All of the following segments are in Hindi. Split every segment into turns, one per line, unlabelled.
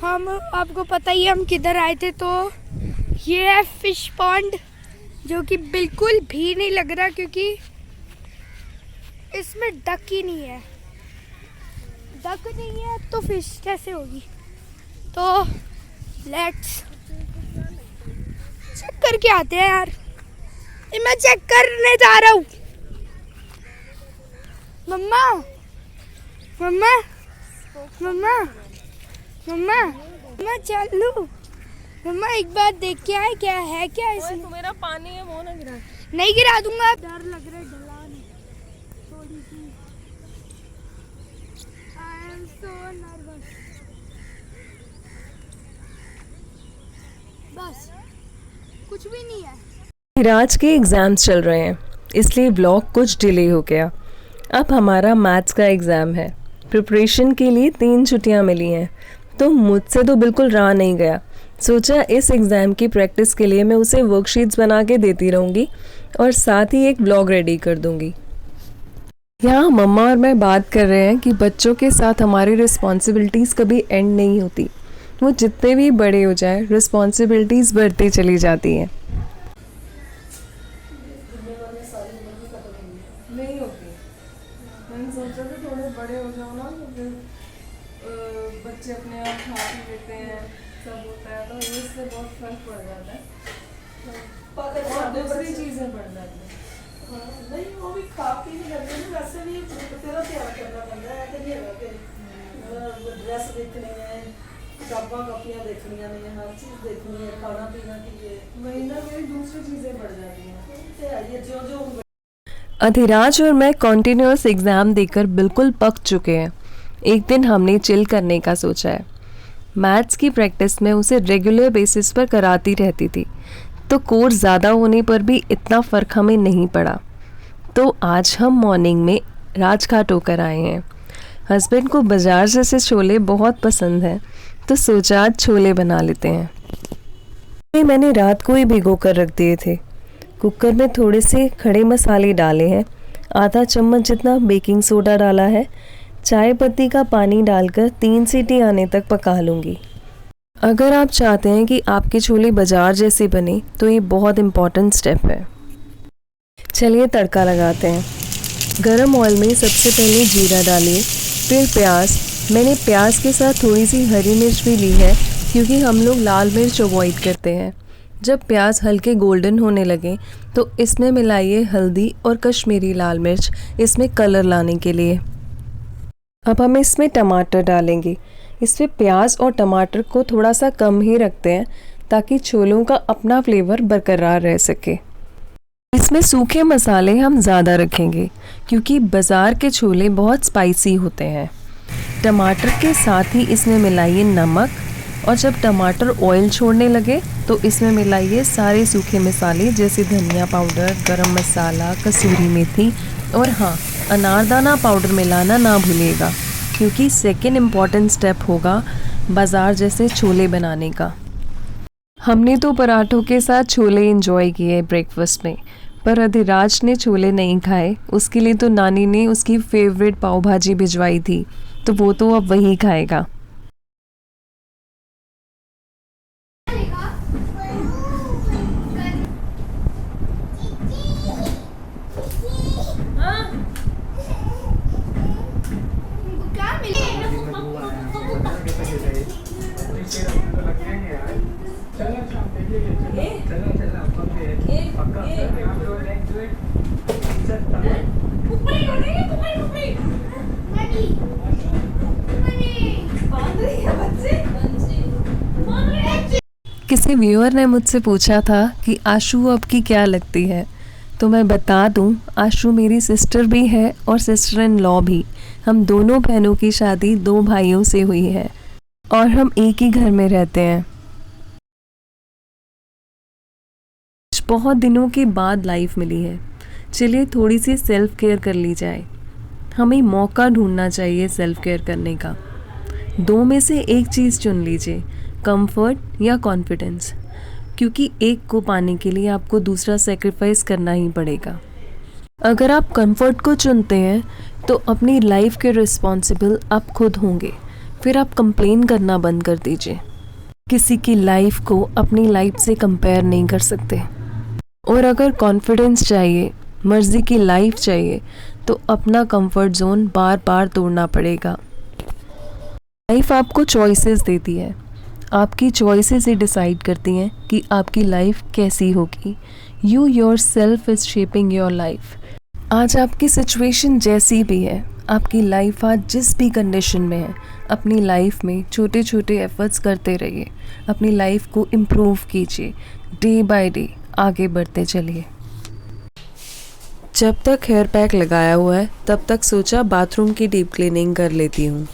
हम आपको पता ही है हम किधर आए थे। तो ये है फिश पॉन्ड, जो कि बिल्कुल भी नहीं लग रहा क्योंकि इसमें डक ही नहीं है। डक नहीं है तो फिश कैसे होगी। तो लेट्स चेक करके आते हैं यार। मैं चेक करने जा रहा हूँ। मम्मा मम्मा मम्मा मम्मा मम्मा चलू। मम्मा एक बार देख के आए क्या है, क्या इसमें।
तो मेरा पानी है वो ना गिरा।
नहीं गिरा दूंगा। डर लग रहा है, ढलान थोड़ी सी। I am so nervous. बस कुछ भी नहीं है।
राज के एग्ज़ाम्स चल रहे हैं इसलिए ब्लॉग कुछ डिले हो गया। अब हमारा मैथ्स का एग्ज़ाम है। प्रिपरेशन के लिए 3 छुट्टियां मिली हैं तो मुझसे तो बिल्कुल रहा नहीं गया। सोचा इस एग्ज़ाम की प्रैक्टिस के लिए मैं उसे वर्कशीट्स बना के देती रहूँगी और साथ ही एक ब्लॉग रेडी कर दूँगी। यहाँ मम्मा और मैं बात कर रहे हैं कि बच्चों के साथ हमारी रिस्पॉन्सिबिलिटीज़ कभी एंड नहीं होती। वो जितने भी बड़े हो जाए रिस्पॉन्सिबिलिटीज़ बढ़ती चली जाती हैं। नहीं होती। मैंने सोचा कि थोड़े बड़े हो जाओ ना तो फिर बच्चे अपने आप खा पी लेते हैं, सब होता है तो इससे बहुत फर्क पड़ जाता है और दूसरी चीज़ें बढ़ जाती हैं।
नहीं वो भी खा पी नहीं करते ना, वैसे भी तेरा ध्यान करना पड़ता है। ऐसे नहीं है कि ड्रेस देखनी है, किताबां कापियाँ देखनी है, हर चीज़ देखनी है, खाना पीना की है।
वही ना, मेरी दूसरी चीज़ें बढ़ जाती हैं।
ये जो जो
अधिराज और मैं कॉन्टिन्यूस एग्ज़ाम देकर बिल्कुल पक चुके हैं। एक दिन हमने चिल करने का सोचा है। मैथ्स की प्रैक्टिस में उसे रेगुलर बेसिस पर कराती रहती थी तो कोर्स ज़्यादा होने पर भी इतना फ़र्क हमें नहीं पड़ा। तो आज हम मॉर्निंग में राजघाट होकर आए हैं। हस्बैंड को बाजार जैसे छोले बहुत पसंद हैं तो सोचा आज छोले बना लेते हैं। मैंने रात को ही भिगो कर रख दिए थे। कुकर में थोड़े से खड़े मसाले डाले हैं, आधा चम्मच जितना बेकिंग सोडा डाला है, चाय पत्ती का पानी डालकर 3 सीटी आने तक पका लूँगी। अगर आप चाहते हैं कि आपके छोले बाजार जैसे बने तो ये बहुत इम्पॉर्टेंट स्टेप है। चलिए तड़का लगाते हैं। गरम ऑयल में सबसे पहले जीरा डालिए, फिर प्याज। मैंने प्याज के साथ थोड़ी सी हरी मिर्च भी ली है क्योंकि हम लोग लाल मिर्च अवॉइड करते हैं। जब प्याज हल्के गोल्डन होने लगे तो इसमें मिलाइए हल्दी और कश्मीरी लाल मिर्च, इसमें कलर लाने के लिए। अब हम इसमें टमाटर डालेंगे। इसमें प्याज और टमाटर को थोड़ा सा कम ही रखते हैं ताकि छोलों का अपना फ्लेवर बरकरार रह सके। इसमें सूखे मसाले हम ज़्यादा रखेंगे क्योंकि बाज़ार के छोले बहुत स्पाइसी होते हैं। टमाटर के साथ ही इसमें मिलाइए नमक और जब टमाटर ऑयल छोड़ने लगे तो इसमें मिलाइए सारे सूखे मसाले जैसे धनिया पाउडर, गरम मसाला, कसूरी मेथी और हाँ, अनारदाना पाउडर मिलाना ना भूलिएगा क्योंकि सेकेंड इम्पॉर्टेंट स्टेप होगा बाज़ार जैसे छोले बनाने का। हमने तो पराठों के साथ छोले एंजॉय किए ब्रेकफास्ट में, पर अधिराज ने छोले नहीं खाए। उसके लिए तो नानी ने उसकी फेवरेट पाव भाजी भिजवाई थी तो वो तो अब वही खाएगा। किसी व्यूअर ने मुझसे पूछा था कि आशु आपकी क्या लगती है, तो मैं बता दूं आशु मेरी सिस्टर भी है और सिस्टर इन लॉ भी। हम दोनों बहनों की शादी 2 भाइयों से हुई है और हम एक ही घर में रहते हैं। बहुत दिनों के बाद लाइफ मिली है, चलिए थोड़ी सी सेल्फ केयर कर ली जाए। हमें मौका ढूंढना चाहिए सेल्फ केयर करने का। 2 में से एक चीज़ चुन लीजिए, कंफर्ट या कॉन्फिडेंस, क्योंकि एक को पाने के लिए आपको दूसरा सेक्रीफाइस करना ही पड़ेगा। अगर आप कंफर्ट को चुनते हैं तो अपनी लाइफ के रिस्पॉन्सिबल आप खुद होंगे, फिर आप कंप्लेन करना बंद कर दीजिए। किसी की लाइफ को अपनी लाइफ से कंपेयर नहीं कर सकते। और अगर कॉन्फिडेंस चाहिए, मर्ज़ी की लाइफ चाहिए, तो अपना कंफर्ट जोन बार बार तोड़ना पड़ेगा। लाइफ आपको चॉइसेस देती है, आपकी चॉइसेस ही डिसाइड करती हैं कि आपकी लाइफ कैसी होगी। You your self is shaping your life. आज आपकी सिचुएशन जैसी भी है, आपकी लाइफ आज जिस भी कंडीशन में है, अपनी लाइफ में छोटे छोटे एफर्ट्स करते रहिए, अपनी लाइफ को इम्प्रूव कीजिए, डे बाय डे आगे बढ़ते चलिए। जब तक हेयर पैक लगाया हुआ है तब तक सोचा बाथरूम की डीप क्लीनिंग कर लेती हूँ।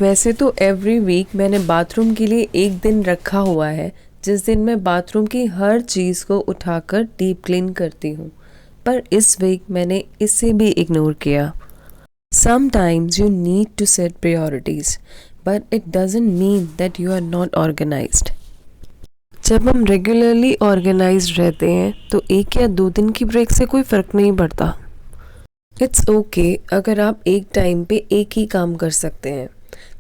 वैसे तो एवरी वीक मैंने बाथरूम के लिए एक दिन रखा हुआ है जिस दिन मैं बाथरूम की हर चीज़ को उठाकर डीप क्लीन करती हूँ, पर इस वीक मैंने इसे भी इग्नोर किया। Sometimes you need to set priorities, but it doesn't mean that you are not organized. जब हम रेगुलरली ऑर्गेनाइज्ड रहते हैं तो 1 या 2 दिन की ब्रेक से कोई फ़र्क नहीं पड़ता। इट्स ओके अगर आप एक टाइम पे एक ही काम कर सकते हैं।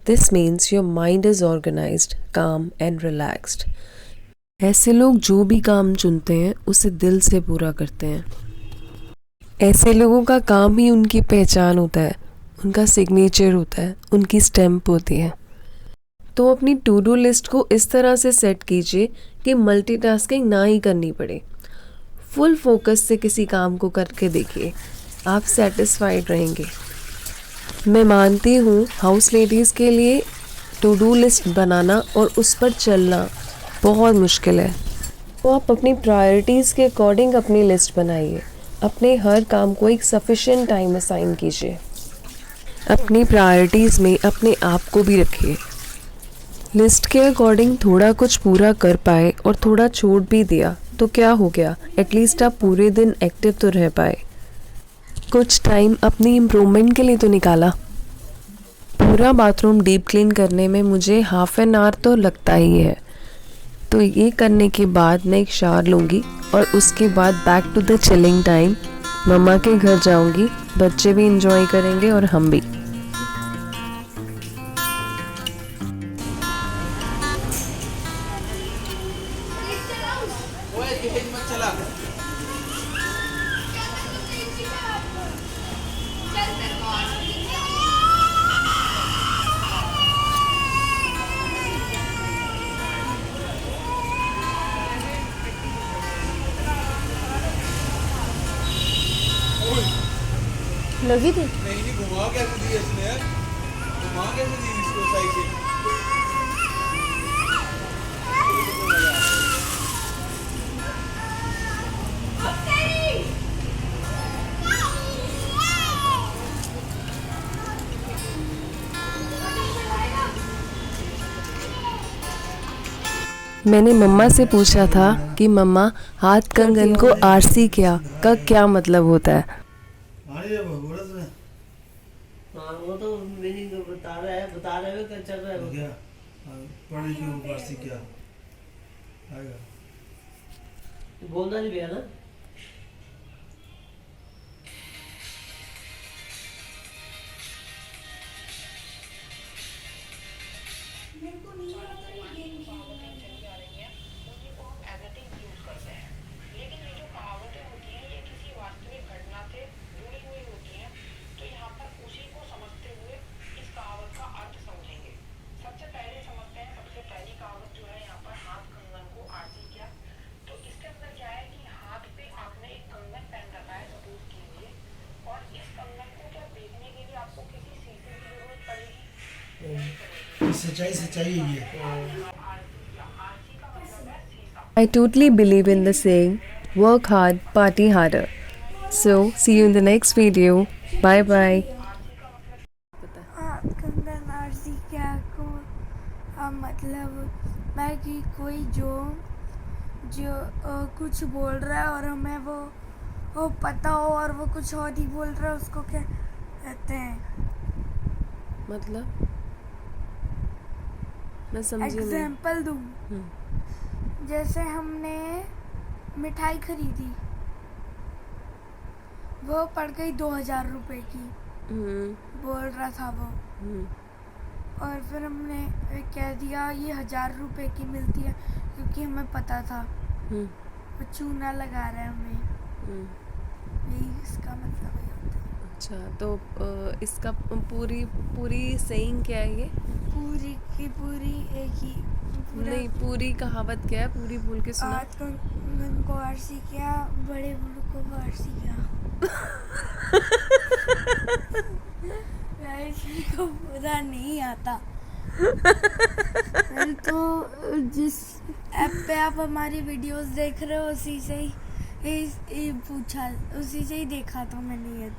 This means your mind is organized, calm and relaxed. ऐसे लोग जो भी काम चुनते हैं उसे दिल से पूरा करते हैं। ऐसे लोगों का काम ही उनकी पहचान होता है, उनका सिग्नेचर होता है, उनकी स्टैम्प होती है। तो अपनी टू डू लिस्ट को इस तरह से सेट कीजिए कि मल्टीटास्किंग ना ही करनी पड़े। फुल फोकस से किसी काम को करके देखिए, आप सेटिस्फाइड रहेंगे। मैं मानती हूँ हाउस लेडीज़ के लिए टू डू लिस्ट बनाना और उस पर चलना बहुत मुश्किल है। तो आप अपनी प्रायोरिटीज़ के अकॉर्डिंग अपनी लिस्ट बनाइए। अपने हर काम को एक सफिशिएंट टाइम असाइन कीजिए। अपनी प्रायोरिटीज़ में अपने आप को भी रखिए। लिस्ट के अकॉर्डिंग थोड़ा कुछ पूरा कर पाए और थोड़ा छोड़ भी दिया तो क्या हो गया, एटलीस्ट आप पूरे दिन एक्टिव तो रह पाए। कुछ टाइम अपनी इम्प्रूवमेंट के लिए तो निकाला। पूरा बाथरूम डीप क्लीन करने में मुझे ½ एन आवर तो लगता ही है। तो ये करने के बाद मैं एक शावर लूँगी और उसके बाद back to the chilling time. मम्मा के घर जाऊँगी, बच्चे भी इंजॉय करेंगे और हम भी।
लगी थी
नहीं घुमा कैसे दी इसने, घुमा कैसे दी इसको सही से।
मैंने मम्मा से पूछा था कि मम्मा हाथ कंगन को आरसी का क्या मतलब होता है।
हाँ वो तो मेरी बता रहे हो क्या चल रहा है वो।
क्या पढ़ने की वापसी क्या आएगा,
बोलना नहीं भैया ना।
सच्चाई सच्चाई है ये।
I totally believe in the saying, work hard, party harder. So, see you in the next video. Bye bye.
कंगन आरसी क्या को मतलब मैं कि कोई जो कुछ बोल रहा है और हमें वो पता हो और वो कुछ और ही बोल रहा है, उसको क्या कहते हैं?
मतलब मैं समझी नहीं।
एग्जाम्पल दूँ, जैसे हमने मिठाई खरीदी, वो पड़ गई 2000 रुपए की, बोल रहा था वो। और फिर हमने कह दिया ये 1000 रुपए की मिलती है, क्योंकि हमें पता था वो चूना लगा रहा है हमें। यही इसका मतलब ही होता है।
अच्छा, तो इसका पूरी सेइंग क्या है ये?
पूरी की पूरी एक ही
नहीं, पूरी कहावत क्या है? पूरी बोल के सुना।
आज को वारसी क्या, बड़े बुढ़ू को वारसी क्या। वैसे को पूरा नहीं आता। तो जिस ऐप पे आप हमारी वीडियोस देख रहे हो उसी से ही पूछा, उसी से ही देखा था मैंने ये।